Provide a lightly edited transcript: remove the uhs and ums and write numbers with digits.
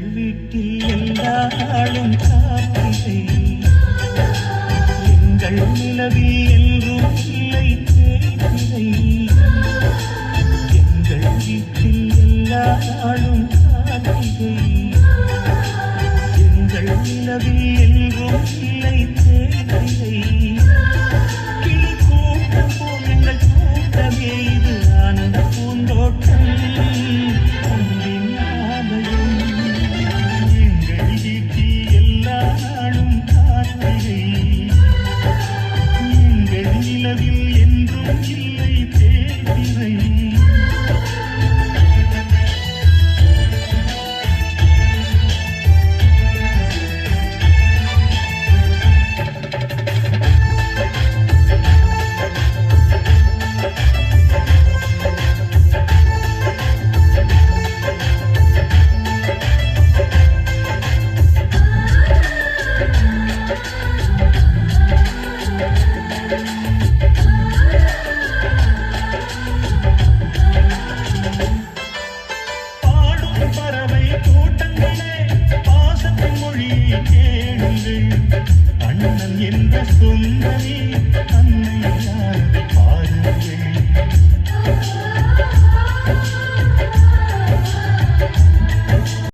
வீட்டில் எல்லா நாளும் காத்திரை எங்கள் நிலவில் என்றும் இல்லை தேய்திரை எங்கள் வீட்டில் எல்லா நாளும் காத்திரை எங்கள் நிலவில் என்றும் இல்லை தேய்திரை கிளி கூட்டம் போல் எங்கள் கூட்டமே இது ஆனந்த பூந்தோட்டம்